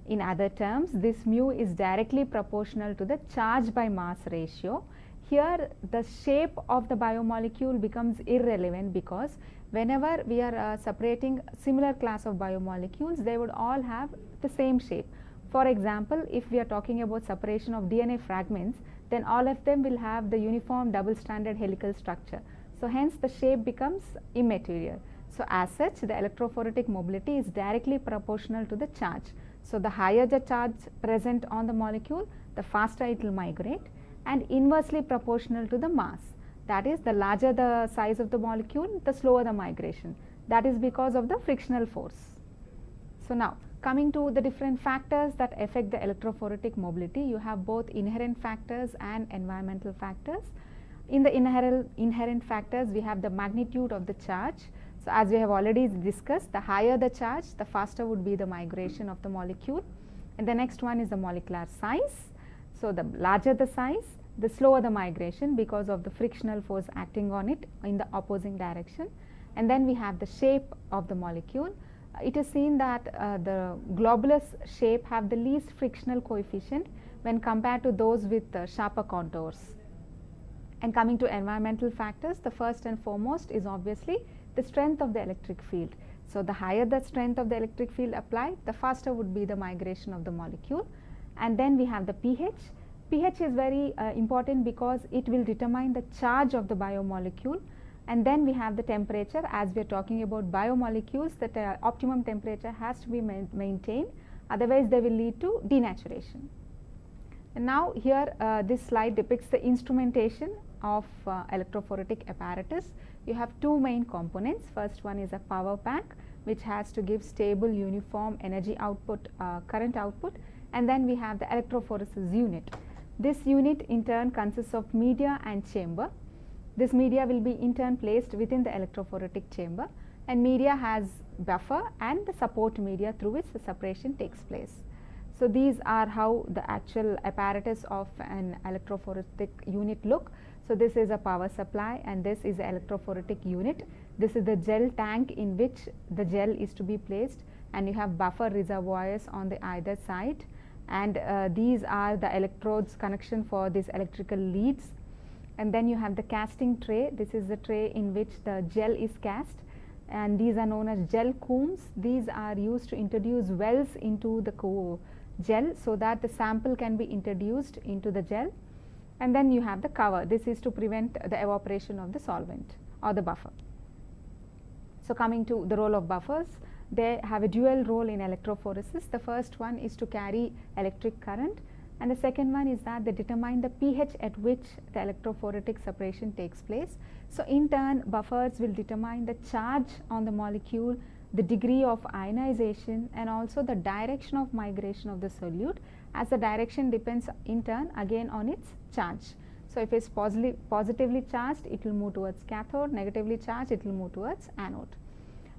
In other terms, this mu is directly proportional to the charge by mass ratio. Here the shape of the biomolecule becomes irrelevant because whenever we are separating similar class of biomolecules, they would all have the same shape. For example, if we are talking about separation of DNA fragments, then all of them will have the uniform double-stranded helical structure. So hence the shape becomes immaterial. So as such, the electrophoretic mobility is directly proportional to the charge. So the higher the charge present on the molecule, the faster it will migrate, and inversely proportional to the mass. That is, the larger the size of the molecule, the slower the migration. That is because of the frictional force. So now coming to the different factors that affect the electrophoretic mobility, you have both inherent factors and environmental factors. In the inherent factors, we have the magnitude of the charge. So, as we have already discussed, the higher the charge, the faster would be the migration of the molecule. And the next one is the molecular size. So, the larger the size, the slower the migration because of the frictional force acting on it in the opposing direction. And then we have the shape of the molecule. It is seen that the globulous shape have the least frictional coefficient when compared to those with sharper contours. And coming to environmental factors, the first and foremost is obviously the strength of the electric field. So, the higher the strength of the electric field applied, the faster would be the migration of the molecule. And then we have the pH. pH is very important because it will determine the charge of the biomolecule. And then we have the temperature. As we are talking about biomolecules, that optimum temperature has to be maintained, otherwise they will lead to denaturation. And now here this slide depicts the instrumentation of electrophoretic apparatus. You have two main components. First one is a power pack, which has to give stable uniform energy output, current output, and then we have the electrophoresis unit. This unit in turn consists of media and chamber. This media will be in turn placed within the electrophoretic chamber, and media has buffer and the support media through which the separation takes place. So, these are how the actual apparatus of an electrophoretic unit look. So, this is a power supply and this is the electrophoretic unit. This is the gel tank in which the gel is to be placed, and you have buffer reservoirs on the either side, and these are the electrodes connection for these electrical leads. And then you have the casting tray. This is the tray in which the gel is cast, and these are known as gel combs. These are used to introduce wells into the gel so that the sample can be introduced into the gel. And then you have the cover. This is to prevent the evaporation of the solvent or the buffer. So, coming to the role of buffers, they have a dual role in electrophoresis. The first one is to carry electric current, and the second one is that they determine the pH at which the electrophoretic separation takes place. So, in turn buffers will determine the charge on the molecule, the degree of ionization, and also the direction of migration of the solute, as the direction depends in turn again on its charge. So, if it is positively charged, it will move towards cathode, negatively charged, it will move towards anode.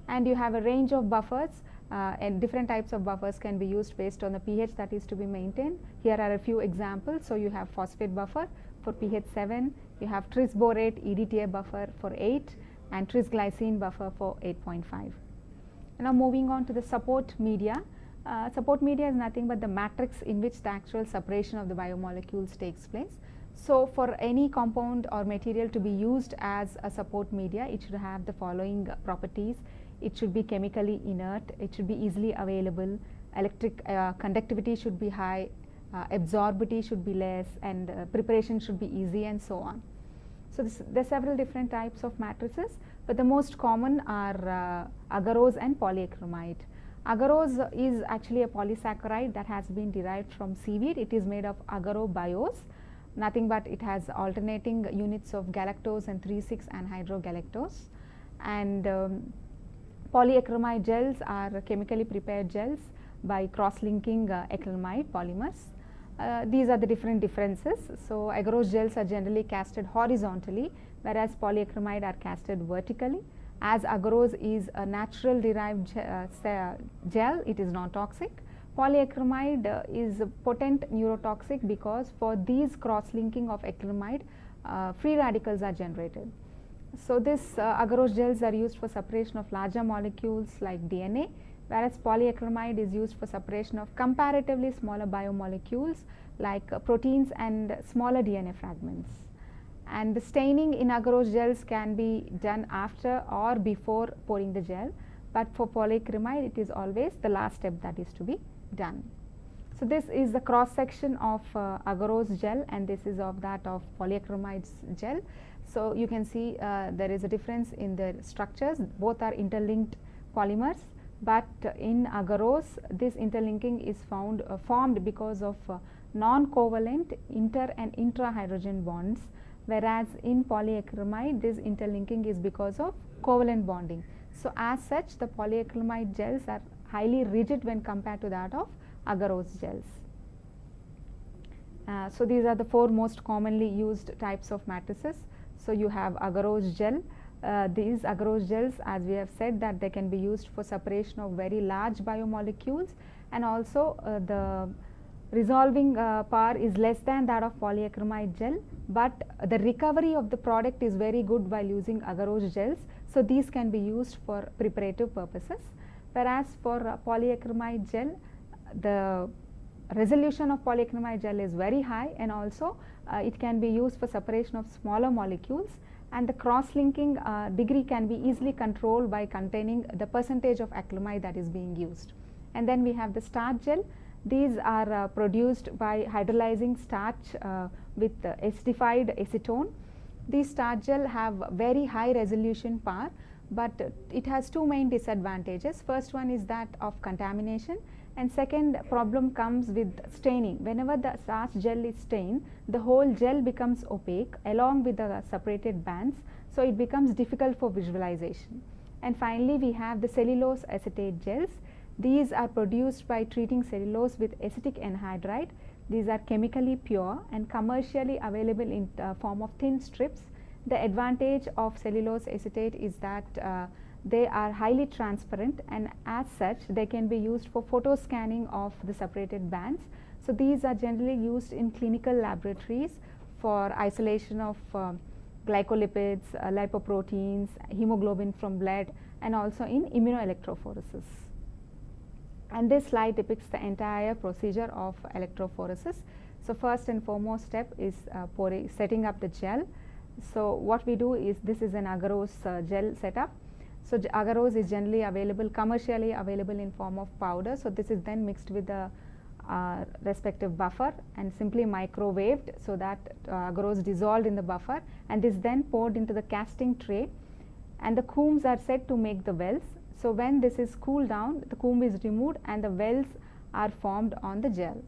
And you have a range of buffers, and different types of buffers can be used based on the pH that is to be maintained. Here are a few examples. So, you have phosphate buffer for pH 7, you have trisborate EDTA buffer for 8, and trisglycine buffer for 8.5. Now, moving on to the support media. Support media is nothing but the matrix in which the actual separation of the biomolecules takes place. So, for any compound or material to be used as a support media, it should have the following properties. It should be chemically inert, it should be easily available, electric conductivity should be high, absorbability should be less, and preparation should be easy, and so on. So, there are several different types of matrices, but the most common are agarose and polyacromide. Agarose is actually a polysaccharide that has been derived from seaweed. It is made of agarobaiose, nothing but it has alternating units of galactose and 3,6 anhydrogalactose. And polyacromide gels are chemically prepared gels by cross-linking acrylamide polymers. These are the different differences. So, agarose gels are generally casted horizontally, whereas polyacromide are casted vertically. As agarose is a natural derived gel, it is non-toxic. Polyacromide is potent neurotoxic because for these cross-linking of acrylamide, free radicals are generated. So, this agarose gels are used for separation of larger molecules like DNA, whereas polyacromide is used for separation of comparatively smaller biomolecules like proteins and smaller DNA fragments. And the staining in agarose gels can be done after or before pouring the gel, but for polyacromide it is always the last step that is to be done. So, this is the cross section of agarose gel, and this is of that of polyacromide gel. So, you can see there is a difference in their structures. Both are interlinked polymers, but in agarose this interlinking is formed because of non-covalent inter and intra hydrogen bonds, whereas in polyacromide this interlinking is because of covalent bonding. So, as such the polyacromide gels are highly rigid when compared to that of agarose gels. So these are the 4 most commonly used types of matrices. So you have agarose gel. These agarose gels, as we have said, that they can be used for separation of very large biomolecules, and also the resolving power is less than that of polyacrylamide gel, but the recovery of the product is very good while using agarose gels. So these can be used for preparative purposes, whereas for polyacrylamide gel, the resolution of polyacrylamide gel is very high, and also it can be used for separation of smaller molecules, and the cross-linking degree can be easily controlled by containing the percentage of acrylamide that is being used. And then we have the starch gel. These are produced by hydrolyzing starch with acidified acetone. These starch gel have very high resolution power, but it has 2 main disadvantages. First one is that of contamination, and second problem comes with staining. Whenever the starch gel is stained, the whole gel becomes opaque along with the separated bands, so it becomes difficult for visualization. And finally, we have the cellulose acetate gels. These are produced by treating cellulose with acetic anhydride. These are chemically pure and commercially available in form of thin strips. The advantage of cellulose acetate is that they are highly transparent, and as such they can be used for photo scanning of the separated bands. So these are generally used in clinical laboratories for isolation of glycolipids, lipoproteins, hemoglobin from blood, and also in immunoelectrophoresis. And this slide depicts the entire procedure of electrophoresis. So first and foremost step is setting up the gel. So what we do is, this is an agarose gel setup. So agarose is generally available, commercially available in form of powder. So this is then mixed with the respective buffer and simply microwaved, so that agarose dissolved in the buffer, and is then poured into the casting tray, and the combs are set to make the wells. So when this is cooled down, the comb is removed and the wells are formed on the gel.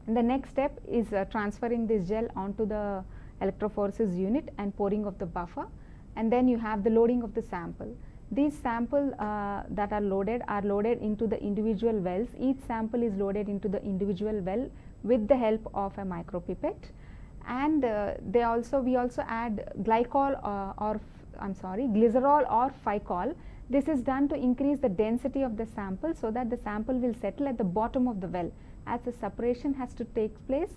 And the next step is transferring this gel onto the electrophoresis unit and pouring of the buffer, and then you have the loading of the sample. These samples that are loaded into the individual wells. Each sample is loaded into the individual well with the help of a micropipette, and we also add glycerol or phycol. This is done to increase the density of the sample, so that the sample will settle at the bottom of the well, as the separation has to take place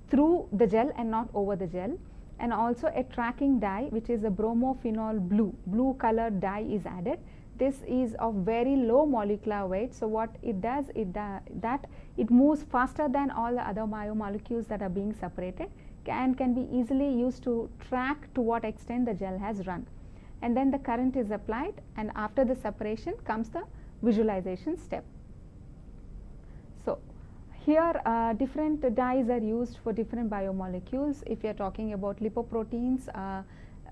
through the gel and not over the gel. And also a tracking dye, which is a bromophenol blue colored dye, is added. This is of very low molecular weight, so what it does it moves faster than all the other biomolecules that are being separated, and can be easily used to track to what extent the gel has run. And then the current is applied, and after the separation comes the visualization step. So here different dyes are used for different biomolecules. If you are talking about lipoproteins,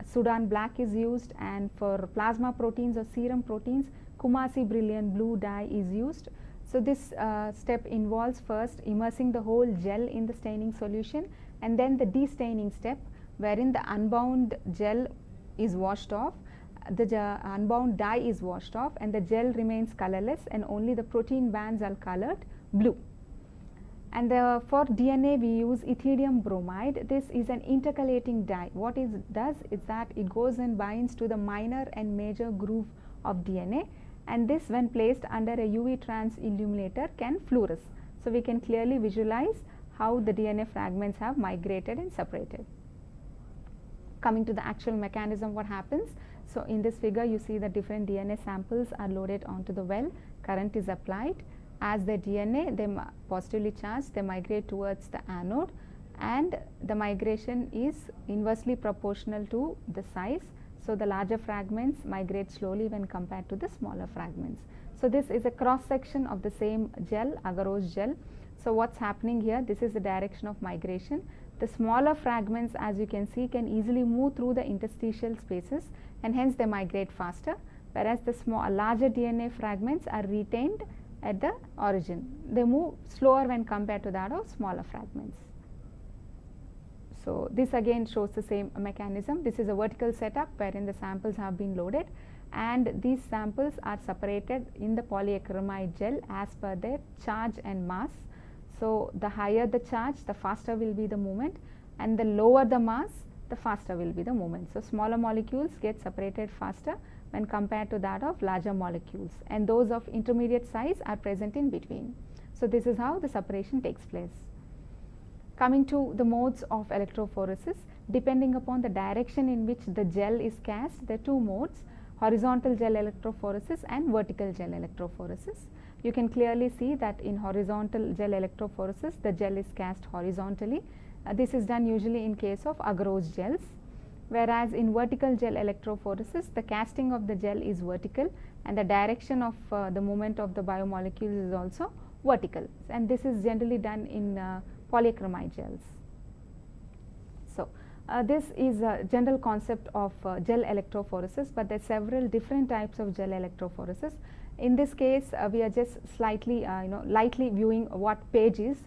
Sudan black is used, and for plasma proteins or serum proteins, Kumasi brilliant blue dye is used. So this step involves first immersing the whole gel in the staining solution, and then the destaining step, wherein the unbound gel is washed off, the unbound dye is washed off, and the gel remains colorless, and only the protein bands are colored blue. And for DNA we use ethidium bromide. This is an intercalating dye. What it does is that it goes and binds to the minor and major groove of DNA, and this, when placed under a UV trans illuminator, can fluoresce. So we can clearly visualize how the DNA fragments have migrated and separated. Coming to the actual mechanism, what happens? So in this figure you see the different DNA samples are loaded onto the well, current is applied. As the DNA, they positively charged, they migrate towards the anode, and the migration is inversely proportional to the size. So the larger fragments migrate slowly when compared to the smaller fragments. So this is a cross section of the same gel, agarose gel. So what's happening here? This is the direction of migration. The smaller fragments, as you can see, can easily move through the interstitial spaces, and hence they migrate faster, whereas the larger DNA fragments are retained at the origin. They move slower when compared to that of smaller fragments. So this again shows the same mechanism. This is a vertical setup wherein the samples have been loaded, and these samples are separated in the polyacrylamide gel as per their charge and mass. So, the higher the charge, the faster will be the movement, and the lower the mass, the faster will be the movement. So, smaller molecules get separated faster when compared to that of larger molecules, and those of intermediate size are present in between. So, this is how the separation takes place. Coming to the modes of electrophoresis, depending upon the direction in which the gel is cast, there are two modes: horizontal gel electrophoresis and vertical gel electrophoresis. You can clearly see that in horizontal gel electrophoresis, the gel is cast horizontally. This is done usually in case of agarose gels, whereas in vertical gel electrophoresis, the casting of the gel is vertical and the direction of the movement of the biomolecules is also vertical, and this is generally done in polyacrylamide gels. So, this is a general concept of gel electrophoresis, but there are several different types of gel electrophoresis. In this case, we are just slightly lightly viewing what PAGE is.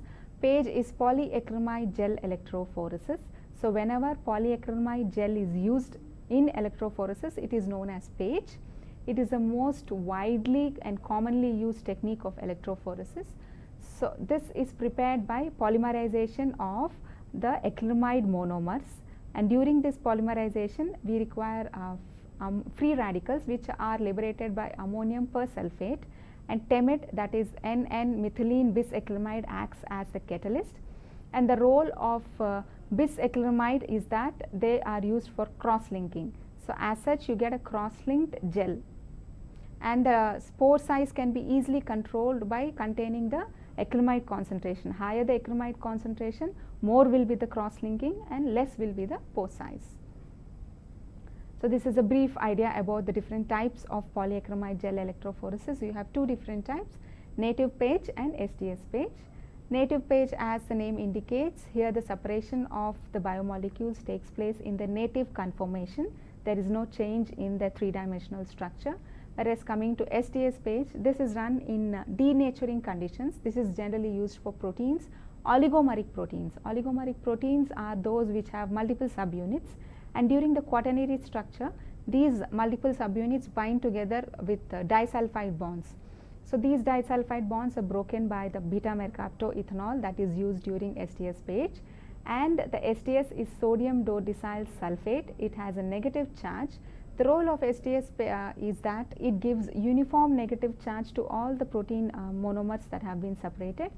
PAGE is polyacrylamide gel electrophoresis. So, whenever polyacrylamide gel is used in electrophoresis, it is known as PAGE. It is the most widely and commonly used technique of electrophoresis. So, this is prepared by polymerization of the acrylamide monomers, and during this polymerization we require free radicals which are liberated by ammonium persulfate, and TEMIT, that is N,N-methylene bisacrylamide, acts as the catalyst, and the role of bisacrylamide is that they are used for cross-linking. So, as such you get a cross-linked gel, and the spore size can be easily controlled by containing the acrylamide concentration. Higher the acrylamide concentration, more will be the cross-linking and less will be the pore size. So, this is a brief idea about the different types of polyacrylamide gel electrophoresis. You have two different types, native PAGE and STS PAGE. Native PAGE, as the name indicates, here the separation of the biomolecules takes place in the native conformation. There is no change in the three-dimensional structure. Whereas coming to STS PAGE, this is run in denaturing conditions. This is generally used for proteins, oligomeric proteins. Oligomeric proteins are those which have multiple subunits, and during the quaternary structure, these multiple subunits bind together with disulfide bonds. So, these disulfide bonds are broken by the beta-mercaptoethanol that is used during STS PAGE, and the STS is sodium dodecyl sulfate. It has a negative charge. The role of STS is that it gives uniform negative charge to all the protein monomers that have been separated.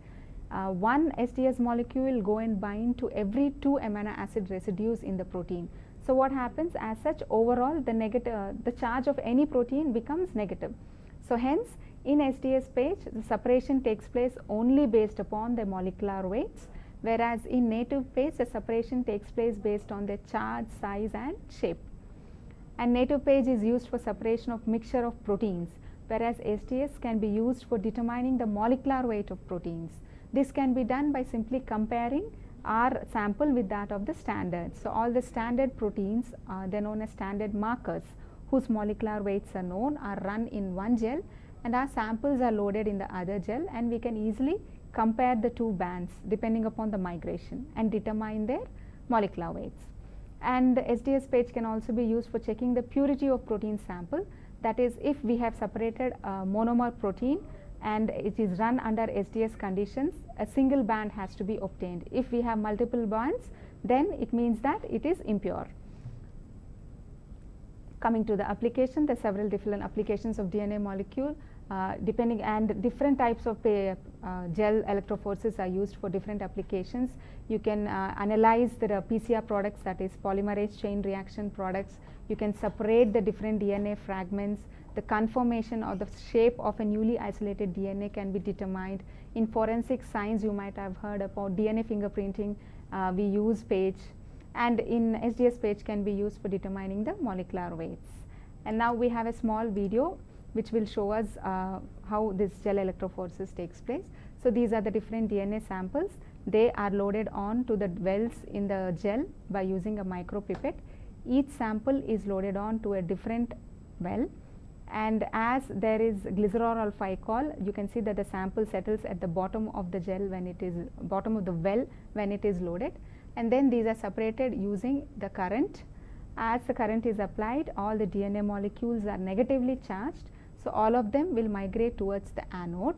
One STS molecule will go and bind to every 2 amino acid residues in the protein. So, what happens as such, overall the charge of any protein becomes negative. So, hence in STS PAGE the separation takes place only based upon the molecular weights, whereas in native PAGE the separation takes place based on the charge, size and shape. And native PAGE is used for separation of mixture of proteins, whereas STS can be used for determining the molecular weight of proteins. This can be done by simply comparing our sample with that of the standard. So, all the standard proteins, they are known as standard markers whose molecular weights are known, are run in one gel, and our samples are loaded in the other gel, and we can easily compare the two bands depending upon the migration and determine their molecular weights. And the STS PAGE can also be used for checking the purity of protein sample. That is, if we have separated a monomer protein and it is run under STS conditions, a single band has to be obtained. If we have multiple bands, then it means that it is impure. Coming to the application, there are several different applications of DNA molecule, depending, and different types of gel electrophoresis are used for different applications. You can analyze the PCR products, that is polymerase chain reaction products. You can separate the different DNA fragments. The conformation or the shape of a newly isolated DNA can be determined. In forensic science, you might have heard about DNA fingerprinting. We use PAGE, and in STS PAGE can be used for determining the molecular weights. And now we have a small video which will show us how this gel electrophoresis takes place. So, these are the different DNA samples. They are loaded on to the wells in the gel by using a micropipette. Each sample is loaded on to a different well, and as there is glycerol alpha-alcohol, you can see that the sample settles at the bottom of the gel when it is bottom of the well when it is loaded, and then these are separated using the current, as the current is applied, all the DNA molecules are negatively charged, so all of them will migrate towards the anode,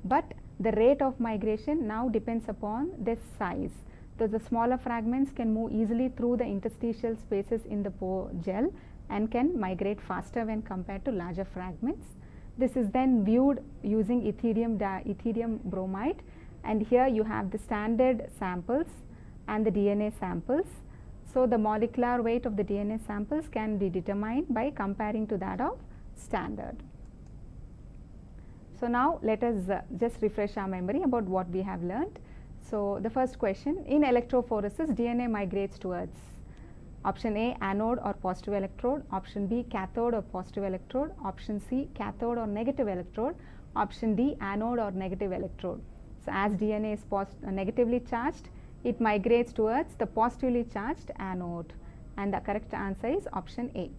but the rate of migration now depends upon their size. So the smaller fragments can move easily through the interstitial spaces in the pore gel and can migrate faster when compared to larger fragments. This is then viewed using Yttrium bromide, and here you have the standard samples and the DNA samples. So the molecular weight of the DNA samples can be determined by comparing to that of standard. So now let us just refresh our memory about what we have learned. So the first question, in electrophoresis, DNA migrates towards option A, anode or positive electrode, option B, cathode or positive electrode, option C, cathode or negative electrode, option D, anode or negative electrode. So as DNA is negatively charged, it migrates towards the positively charged anode, and the correct answer is option A.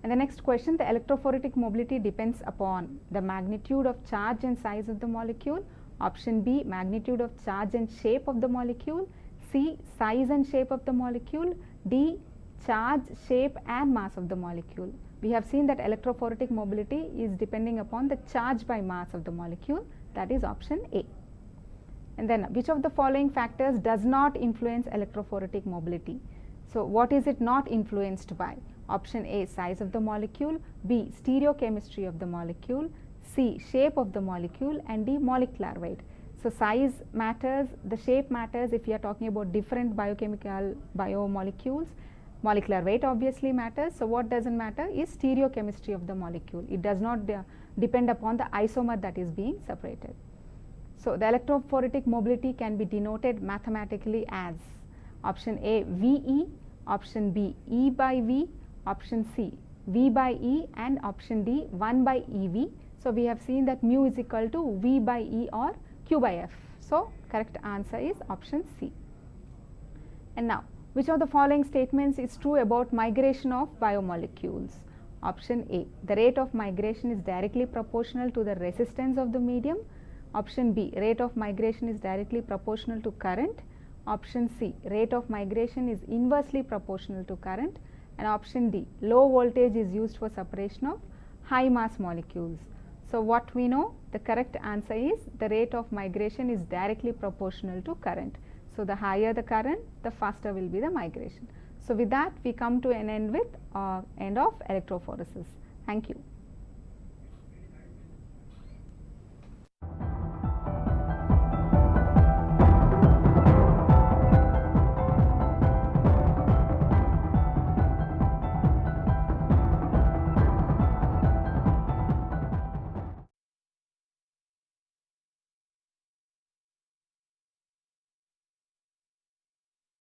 And the next question, the electrophoretic mobility depends upon the magnitude of charge and size of the molecule, option B, magnitude of charge and shape of the molecule, C, size and shape of the molecule, D, charge, shape and mass of the molecule. We have seen that electrophoretic mobility is depending upon the charge by mass of the molecule, that is option A. And then which of the following factors does not influence electrophoretic mobility? So what is it not influenced by? Option A, size of the molecule, B, stereochemistry of the molecule, C, shape of the molecule, and D, molecular weight. So size matters, the shape matters if you are talking about different biochemical biomolecules. Molecular weight obviously matters. So what doesn't matter is stereochemistry of the molecule. It does not depend upon the isomer that is being separated. So the electrophoretic mobility can be denoted mathematically as option A, VE, option B, E by V, option C, V by E, and option D, 1 by EV. So we have seen that mu is equal to V by E or Q by F. So correct answer is option C. And now, which of the following statements is true about migration of biomolecules? Option A, the rate of migration is directly proportional to the resistance of the medium. Option B, rate of migration is directly proportional to current. Option C, rate of migration is inversely proportional to current. And option D, low voltage is used for separation of high mass molecules. So what we know, the correct answer is the rate of migration is directly proportional to current. So the higher the current, the faster will be the migration. So with that, we come to an end with end of electrophoresis. Thank you.